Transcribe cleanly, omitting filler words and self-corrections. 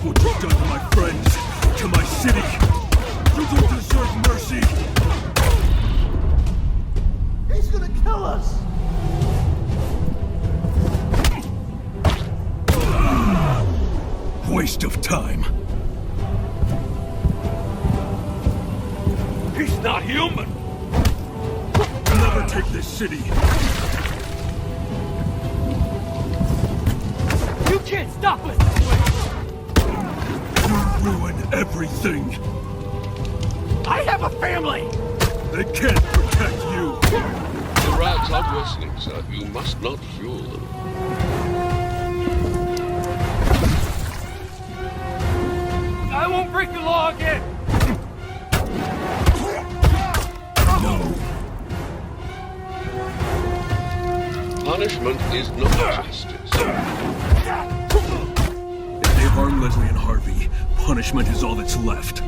what you've done to my friends, to my city. You don't deserve mercy. He's gonna kill us! Waste of time. He's not human! Never take this city. You can't stop us! You ruin everything. I have a family! They can't protect you. The rats are wrestling, sir. You must not fuel them. I won't break the law again! No. Punishment is not justice. If they harm Leslie and Harvey, punishment is all that's left.